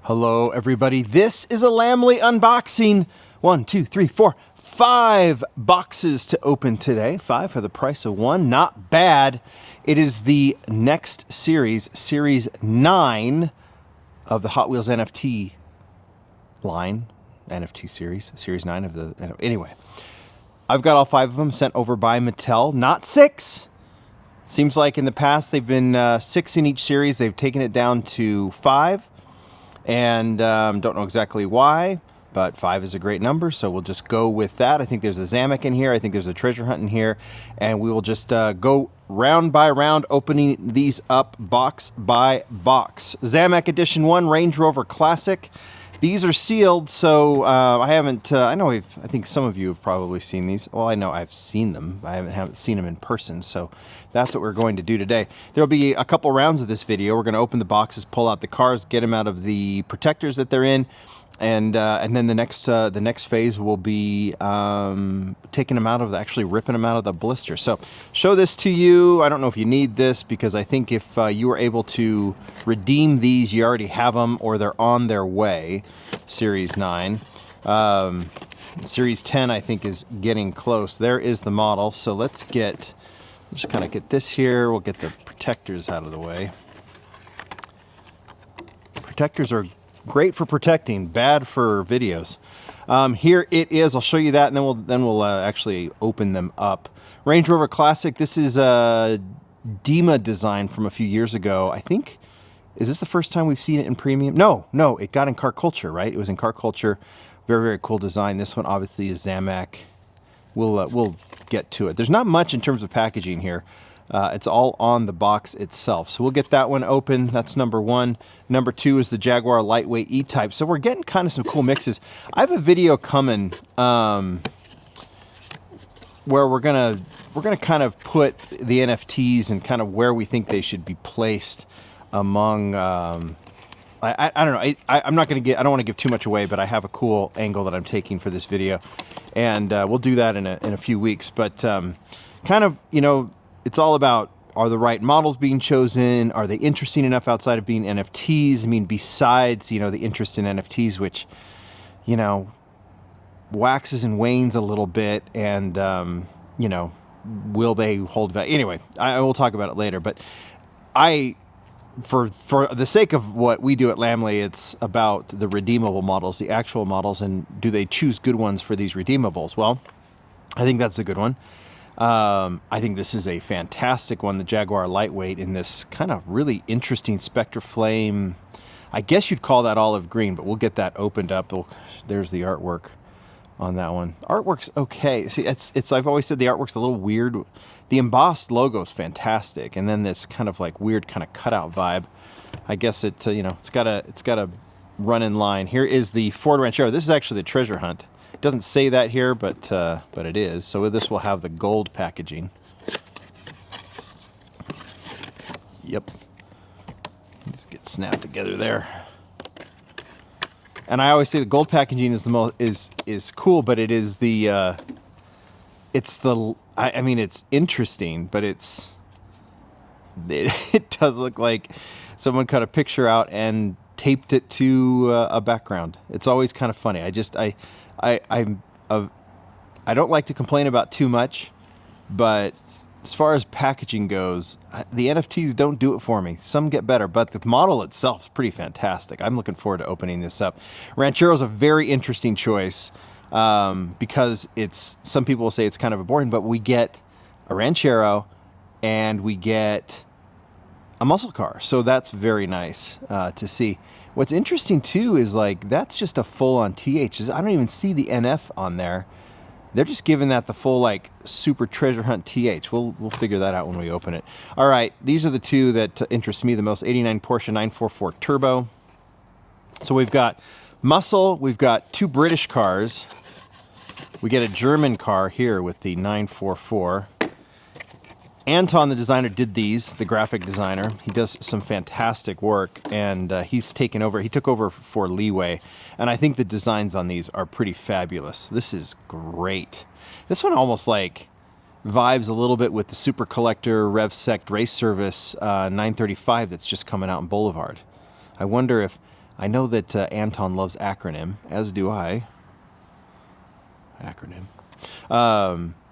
Hello, everybody. This is a Lamley unboxing. 1, 2, 3, 4, 5 boxes to open today. 5 for the price of 1. Not bad. It is the next series, Series 9 of the Hot Wheels NFT line. NFT series, Series 9 of the... Anyway, I've got all 5 of them sent over by Mattel. Not 6. Seems like in the past they've been 6 in each series. They've taken it down to 5. And don't know exactly why, but 5 is a great number, so we'll just go with that. I think there's a Zamek in here. I think there's a treasure hunt in here. And we will just go round by round, opening these up box by box. Zamek Edition 1, Range Rover Classic. These are sealed, so I haven't, I think some of you have probably seen these. Well, I know I've seen them. I haven't seen them in person, so that's what we're going to do today. There'll be a couple rounds of this video. We're going to open the boxes, pull out the cars, get them out of the protectors that they're in, and then the next phase will be taking them out of actually ripping them out of the blister. So show this to you. I don't know if you need this, because I think if you were able to redeem these, you already have them or they're on their way. Series 9. Series 10 I think is getting close. There is the model. So let's just kind of get this here. We'll get the protectors out of the way. Protectors are great for protecting, bad for videos. Here it is. I'll show you that, and then we'll actually open them up. Range Rover Classic. This is a Dima design from a few years ago. I think, is this the first time we've seen it in premium? No, it got in Car Culture, right? It was in Car Culture. Very, very cool design. This one obviously is Zamek. We'll get to it. There's not much in terms of packaging here. It's all on the box itself. So we'll get that one open. That's number 1. Number 2 is the Jaguar Lightweight E-Type. So we're getting kind of some cool mixes. I have a video coming where we're gonna kind of put the NFTs and kind of where we think they should be placed among. I don't know. I'm not gonna I don't want to give too much away, but I have a cool angle that I'm taking for this video, and we'll do that in a few weeks. But kind of, it's all about, are the right models being chosen? Are they interesting enough outside of being NFTs? I mean, besides, the interest in NFTs, which, waxes and wanes a little bit, and, will they hold value? Anyway, I will talk about it later, but for the sake of what we do at Lamley, it's about the redeemable models, the actual models, and do they choose good ones for these redeemables? Well, I think that's a good one. I think this is a fantastic one, the Jaguar Lightweight, in this kind of really interesting Spectre Flame. I guess you'd call that olive green, but we'll get that opened up. There's the artwork on that one. Artwork's okay. See, I've always said the artwork's a little weird. The embossed logo is fantastic, and then this kind of like weird kind of cutout vibe. I guess it's got a run in line. Here is the Ford Ranchero. This is actually the treasure hunt. It doesn't say that here, but it is. So this will have the gold packaging. Yep. Just get snapped together there. And I always say the gold packaging is the most is cool, but it is the I mean, it's interesting, but it does look like someone cut a picture out and taped it to a background. It's always kind of funny. I don't like to complain about too much, but as far as packaging goes, the NFTs don't do it for me. Some get better, but the model itself is pretty fantastic. I'm looking forward to opening this up. Ranchero is a very interesting choice. Because some people will say it's kind of boring, but we get a Ranchero and we get a muscle car. So that's very nice to see. What's interesting too is that's just a full on TH. I don't even see the NF on there. They're just giving that the full super treasure hunt TH. We'll figure that out when we open it. All right, these are the two that interest me the most. 89 Porsche 944 Turbo. So we've got muscle. We've got 2 British cars. We get a German car here with the 944. Anton, the designer, did these, the graphic designer. He does some fantastic work, and he's taken over. He took over for Leeway, and I think the designs on these are pretty fabulous. This is great. This one almost vibes a little bit with the Super Collector RevSect Race Service 935 that's just coming out in Boulevard. I wonder if I know that Anton loves acronym, as do I. Acronym.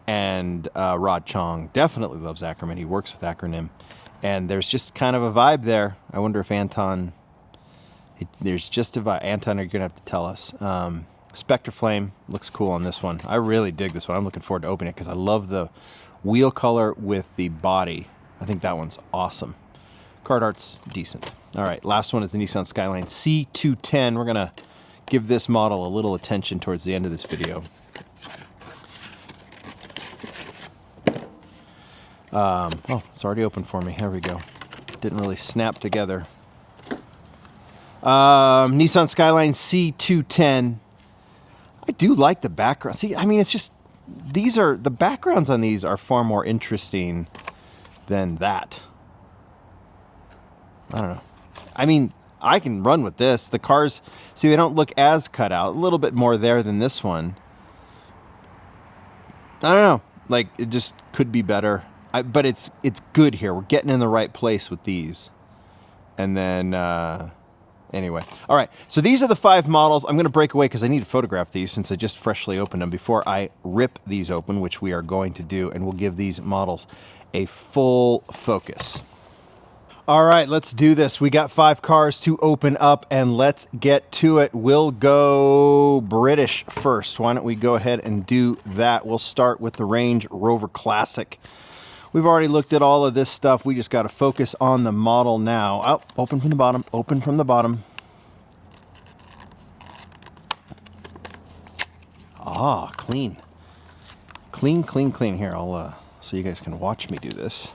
And Rod Chong definitely loves acronym. He works with acronym. And there's just kind of a vibe there. I wonder if Anton... there's just a vibe. Anton, you're going to have to tell us. Spectre Flame looks cool on this one. I really dig this one. I'm looking forward to opening it because I love the wheel color with the body. I think that one's awesome. Card art's decent. All right, last one is the Nissan Skyline C210. We're going to give this model a little attention towards the end of this video. Oh, it's already open for me. Here we go. Didn't really snap together. Nissan Skyline C210. I do like the background. See, I mean, it's just, the backgrounds on these are far more interesting than that. I don't know. I mean, I can run with this. The cars, see, they don't look as cut out. A little bit more there than this one. I don't know. Like, it just could be better. But it's good here. We're getting in the right place with these. And then, anyway. All right. So these are the 5 models. I'm going to break away because I need to photograph these since I just freshly opened them before I rip these open, which we are going to do. And we'll give these models a full focus. All right, let's do this. We got 5 cars to open up, and let's get to it. We'll go British first. Why don't we go ahead and do that? We'll start with the Range Rover Classic. We've already looked at all of this stuff. We just got to focus on the model now. Oh, open from the bottom. Open from the bottom. Ah, clean. Clean, clean, clean. Here, I'll so you guys can watch me do this.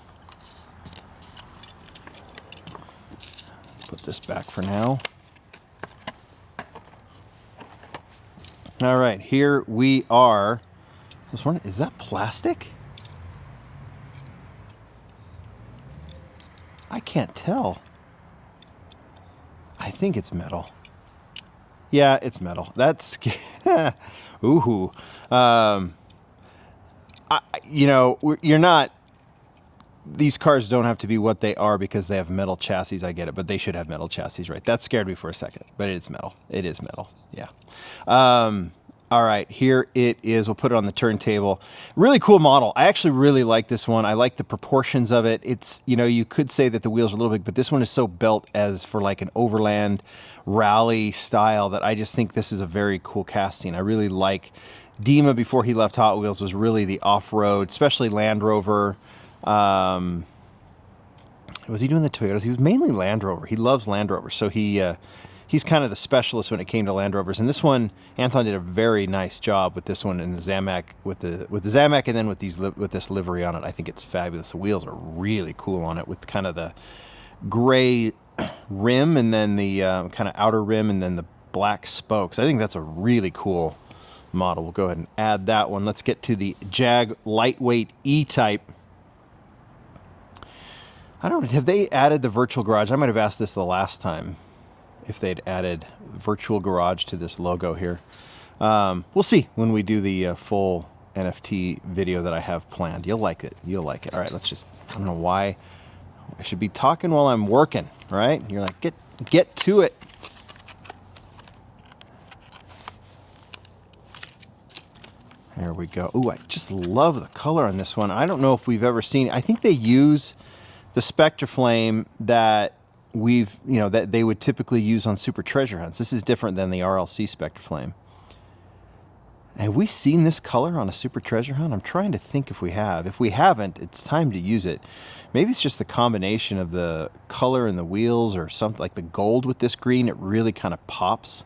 Put this back for now. All right, here we are. This one, is that plastic? I can't tell. I think it's metal. Yeah, it's metal. That's ooh. You know, you're not. These cars don't have to be what they are because they have metal chassis. I get it, but they should have metal chassis, right? That scared me for a second, but it's metal. It is metal. Yeah. All right, here it is. We'll put it on the turntable. Really cool model. I actually really like this one. I like the proportions of it. It's, you know, you could say that the wheels are a little big, but this one is so built as for like an overland rally style that I just think this is a very cool casting. I really like Dima before he left Hot Wheels was really the off-road, especially Land Rover. Was he doing the Toyotas? He was mainly Land Rover. He loves Land Rover, so he's kind of the specialist when it came to Land Rovers. And this one, Anton did a very nice job with this one in the Zamac, with the Zamac, and then with this livery on it. I think it's fabulous. The wheels are really cool on it with kind of the gray rim and then the kind of outer rim and then the black spokes. I think that's a really cool model. We'll go ahead and add that one. Let's get to the Jag Lightweight E-Type. I don't know, have they added the virtual garage? I might have asked this the last time, if they'd added virtual garage to this logo here. We'll see when we do the full NFT video that I have planned. You'll like it. You'll like it. All right, let's just, I don't know why. I should be talking while I'm working, right? You're like, get to it. There we go. Ooh, I just love the color on this one. I don't know if we've ever seen, I think they use the Spectre Flame that that they would typically use on Super Treasure Hunts. This is different than the RLC Spectre Flame. Have we seen this color on a Super Treasure Hunt? I'm trying to think if we have. If we haven't, it's time to use it. Maybe it's just the combination of the color and the wheels or something like the gold with this green. It really kind of pops.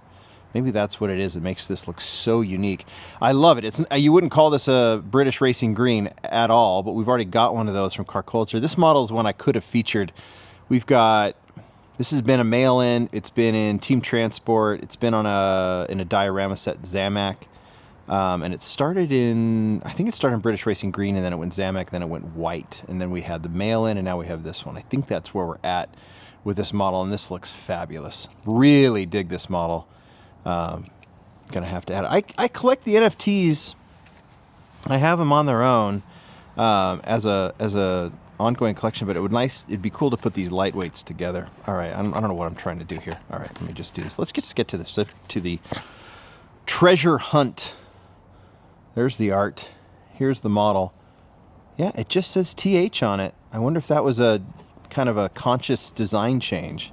Maybe that's what it is. It makes this look so unique. I love it. You wouldn't call this a British Racing Green at all, but we've already got one of those from Car Culture. This model is one I could have featured. We've got, this has been a mail-in. It's been in Team Transport. It's been on in a diorama set Zamac. And it started in, I think it started in British Racing Green, and then it went Zamac, then it went white. And then we had the mail-in, and now we have this one. I think that's where we're at with this model, and this looks fabulous. Really dig this model. Gonna have to add it. I collect the NFTs. I have them on their own as a ongoing collection, but it'd be cool to put these lightweights together. All right, I don't know what I'm trying to do here. All right, let me just do this. Let's just get to this, to the treasure hunt. There's the art. Here's the model. Yeah, it just says TH on it. I wonder if that was a kind of a conscious design change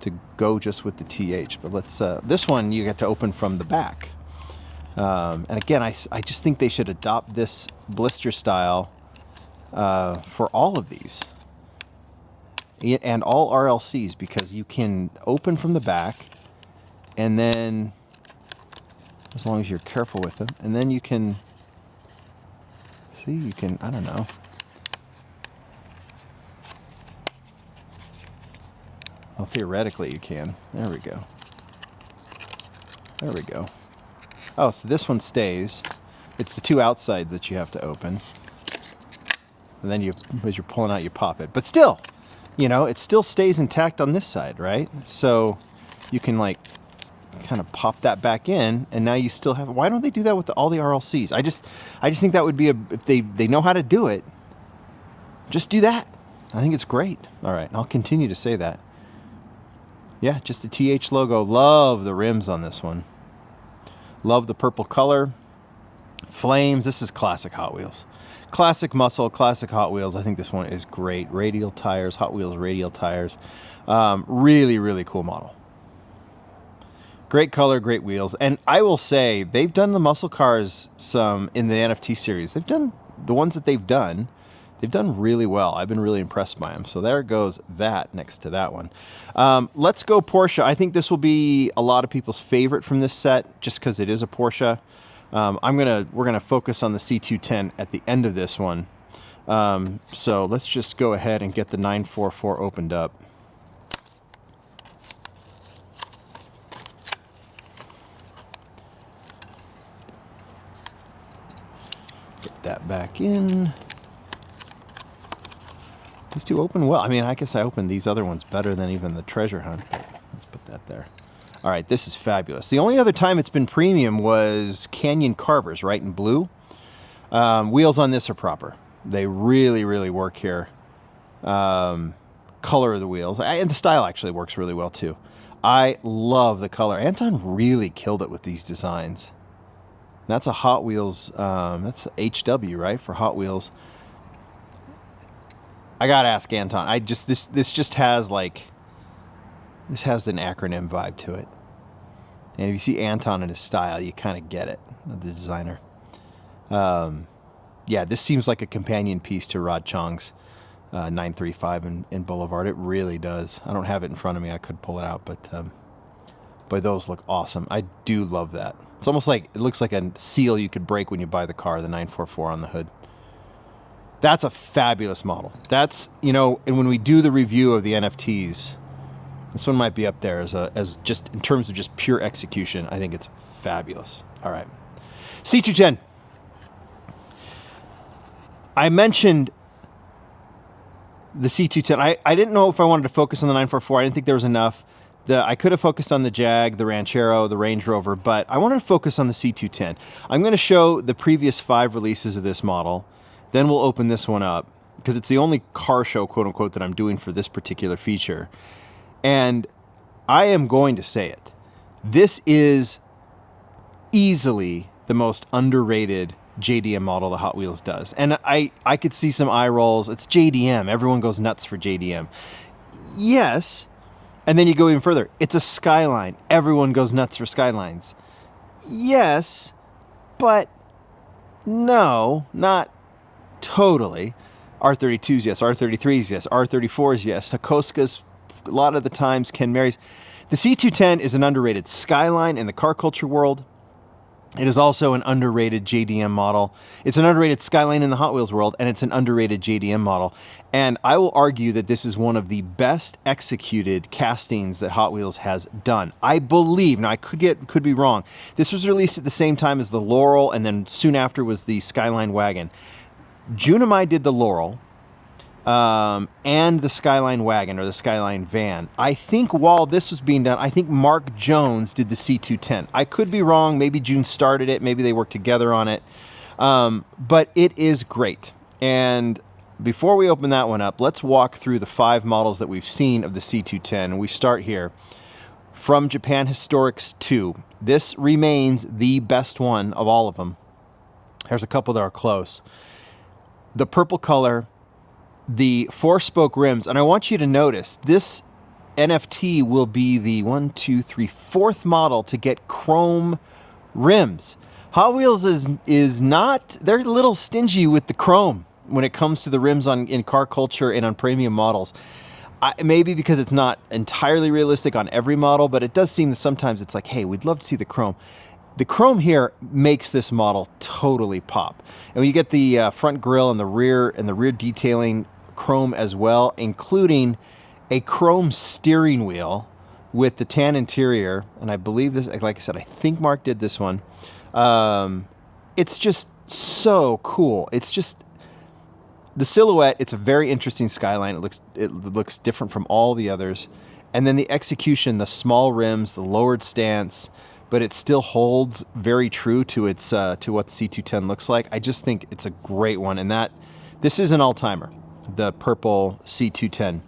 to go just with the TH. But let's, this one you get to open from the back. And again, I just think they should adopt this blister style for all of these. And all RLCs, because you can open from the back, and then, as long as you're careful with them, and then you can, see, you can, I don't know. Well, theoretically you can. There we go. There we go. Oh, so this one stays. It's the two outsides that you have to open. And then you, as you're pulling out, you pop it. But still, you know, it still stays intact on this side, right? So you can like kind of pop that back in, and now you still have, why don't they do that with all the RLCs? I just think that would be if they know how to do it, just do that. I think it's great. All right, I'll continue to say that. Yeah, just the TH logo. Love the rims on this one. Love the purple color. Flames. This is classic Hot Wheels. Classic muscle, classic Hot Wheels. I think this one is great. Radial tires, Hot Wheels radial tires. Really, really cool model. Great color, great wheels. And I will say, they've done the muscle cars some in the NFT series. They've done the ones that they've done really well. I've been really impressed by them. So there goes that next to that one. Let's go Porsche. I think this will be a lot of people's favorite from this set, just because it is a Porsche. We're gonna focus on the C210 at the end of this one. So let's just go ahead and get the 944 opened up. Get that back in. These two open well. I mean, I guess I opened these other ones better than even the treasure hunt. But let's put that there. All right, this is fabulous. The only other time it's been premium was Canyon Carvers, right, in blue. Wheels on this are proper. They really, really work here. Color of the wheels. And the style actually works really well, too. I love the color. Anton really killed it with these designs. That's a Hot Wheels, that's HW, right, for Hot Wheels. I gotta ask Anton. This just has like, this has an acronym vibe to it. And if you see Anton and his style, you kind of get it, the designer. Yeah, this seems like a companion piece to Rod Chong's 935 in Boulevard. It really does. I don't have it in front of me. I could pull it out, but those look awesome. I do love that. It's almost like, it looks like a seal you could break when you buy the car, the 944 on the hood. That's a fabulous model. That's, you know, and when we do the review of the NFTs, this one might be up there as just in terms of just pure execution. I think it's fabulous. All right. C210. I mentioned the C210. I didn't know if I wanted to focus on the 944. I didn't think there was enough. I could have focused on the Jag, the Ranchero, the Range Rover, but I wanted to focus on the C210. I'm going to show the previous 5 releases of this model. Then we'll open this one up, because it's the only car show, quote unquote, that I'm doing for this particular feature. And I am going to say it. This is easily the most underrated JDM model the Hot Wheels does. And I could see some eye rolls. It's JDM. Everyone goes nuts for JDM. Yes. And then you go even further. It's a Skyline. Everyone goes nuts for Skylines. Yes. But no, not totally. R32s, yes. R33s, yes. R34s, yes. Sikorskas, a lot of the times, Ken Marys. The C210 is an underrated Skyline in the car culture world. It is also an underrated JDM model. It's an underrated Skyline in the Hot Wheels world, and it's an underrated JDM model. And I will argue that this is one of the best executed castings that Hot Wheels has done. I believe, now I could be wrong, this was released at the same time as the Laurel, and then soon after was the Skyline Wagon. Junimai did the Laurel and the Skyline Wagon, or the Skyline Van. I think while this was being done, I think Mark Jones did the C210. I could be wrong. Maybe June started it. Maybe they worked together on it. But it is great. And before we open that one up, let's walk through the 5 models that we've seen of the C210. We start here from Japan Historics 2. This remains the best one of all of them. There's a couple that are close. The purple color, the 4-spoke rims, and I want you to notice this NFT will be the 4th model to get chrome rims. Hot Wheels is not, they're a little stingy with the chrome when it comes to the rims in car culture and on premium models. Maybe because it's not entirely realistic on every model, but it does seem that sometimes it's like, hey, we'd love to see the chrome. The chrome here makes this model totally pop. And when you get the front grille and the rear detailing chrome as well, including a chrome steering wheel with the tan interior, and I believe this, like I said, I think Mark did this one. It's just so cool. It's just the silhouette. It's a very interesting skyline. It looks different from all the others, and then the execution, the small rims, the lowered stance, but it still holds very true to its to what the C210 looks like. I just think it's a great one, and this is an all-timer, the purple C210.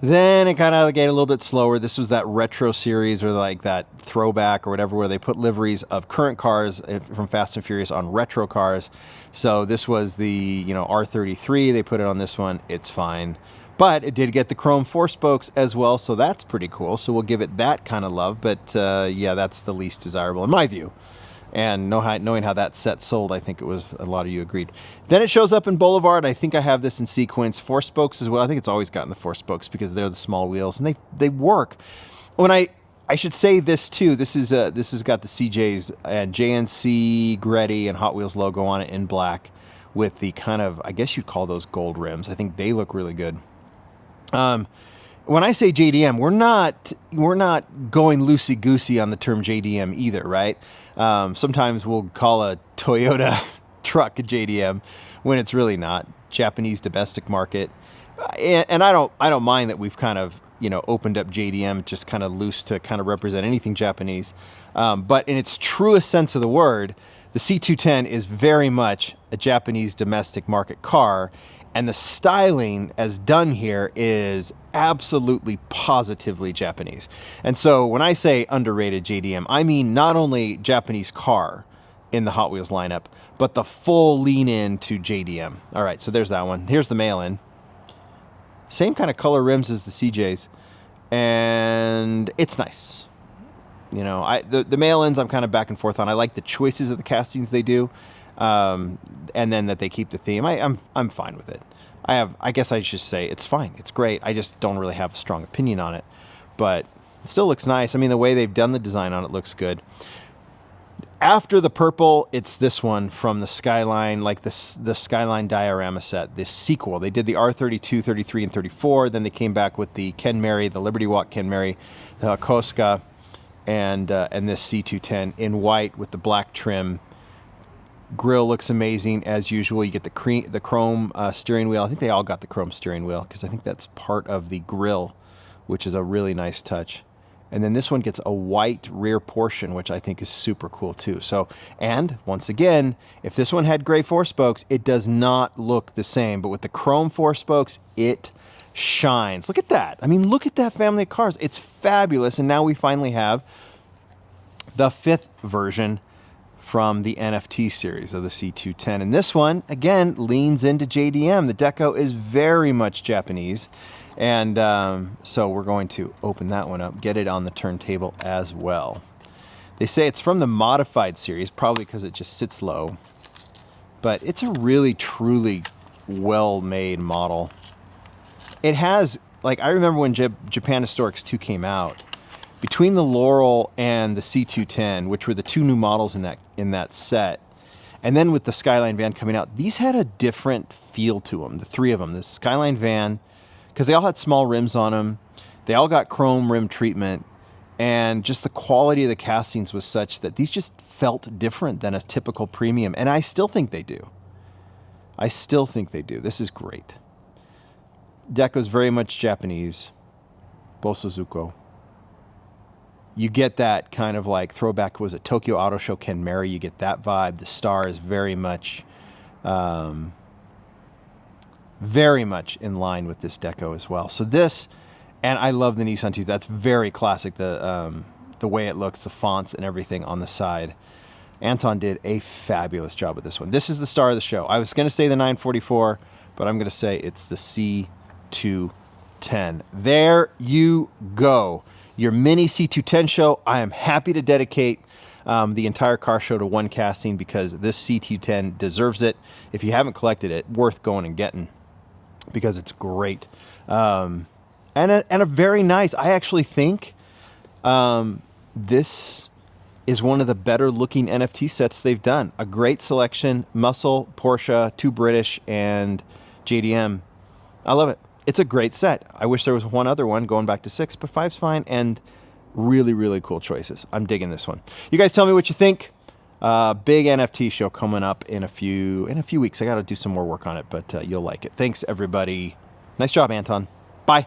Then it got out of the gate a little bit slower. This was that retro series, or like that throwback or whatever, where they put liveries of current cars from Fast and Furious on retro cars. So this was the R33. They put it on this one. It's fine. But it did get the chrome 4 spokes as well, so that's pretty cool. So we'll give it that kind of love. But yeah, that's the least desirable in my view. And knowing how that set sold, I think it was a lot of you agreed. Then it shows up in Boulevard. I think I have this in sequence. 4 spokes as well. I think it's always gotten the 4 spokes because they're the small wheels and they work. When I should say this too. This has got the CJs and JNC Gretty and Hot Wheels logo on it in black with the kind of, I guess you'd call those gold rims. I think they look really good. When I say JDM, we're not going loosey-goosey on the term JDM either, right? Sometimes we'll call a Toyota truck a JDM when it's really not. Japanese domestic market, and I don't mind that we've kind of opened up JDM just kind of loose to kind of represent anything Japanese. But in its truest sense of the word, the C210 is very much a Japanese domestic market car. And the styling as done here is absolutely positively Japanese. And so when I say underrated JDM, I mean not only Japanese car in the Hot Wheels lineup, but the full lean in to JDM. All right, so there's that one. Here's the mail-in. Same kind of color rims as the CJs. And it's nice. The mail-ins I'm kind of back and forth on. I like the choices of the castings they do. And then that they keep the theme. I'm fine with it. I guess I should say it's fine. It's great. I just don't really have a strong opinion on it, but it still looks nice. I mean, the way they've done the design on it looks good. After the purple, it's this one from the Skyline, like the Skyline diorama set, this sequel. They did the R32, 33, and 34. Then they came back with the Ken Mary, the Liberty Walk Ken Mary, the Koska, and this C210 in white with the black trim. Grill looks amazing as usual. You get the chrome steering wheel. I think they all got the chrome steering wheel because I think that's part of the grill, which is a really nice touch. And then this one gets a white rear portion, which I think is super cool too. So, and once again, if this one had gray 4 spokes, it does not look the same. But with the chrome 4 spokes, it shines. Look at that. I mean, look at that family of cars. It's fabulous. And now we finally have the 5th version from the NFT series of the C210. And this one, again, leans into JDM. The deco is very much Japanese. And so we're going to open that one up, get it on the turntable as well. They say it's from the modified series, probably because it just sits low. But it's a really, truly well-made model. It has, like, I remember when Japan Historics 2 came out, between the Laurel and the C210, which were the 2 new models in that set, and then with the Skyline van coming out, these had a different feel to them, the 3 of them. The Skyline van, because they all had small rims on them, they all got chrome rim treatment, and just the quality of the castings was such that these just felt different than a typical premium, and I still think they do. This is great. Deco's very much Japanese. Bosozuko. You get that kind of like throwback, was it Tokyo Auto Show Ken Mary? You get that vibe. The star is very much very much in line with this deco as well. So this, and I love the Nissan too. That's very classic. The way it looks, the fonts and everything on the side. Anton did a fabulous job with this one. This is the star of the show. I was going to say the 944, but I'm going to say it's the C210. There you go. Your mini C210 show. I am happy to dedicate the entire car show to one casting because this C210 deserves it. If you haven't collected it, worth going and getting because it's great. And a very nice, I actually think this is one of the better looking NFT sets they've done. A great selection, Muscle, Porsche, 2 British, and JDM. I love it. It's a great set. I wish there was one other one going back to 6, but 5's fine, and really, really cool choices. I'm digging this one. You guys tell me what you think. Big NFT show coming up in a few weeks. I got to do some more work on it, but you'll like it. Thanks, everybody. Nice job, Anton. Bye.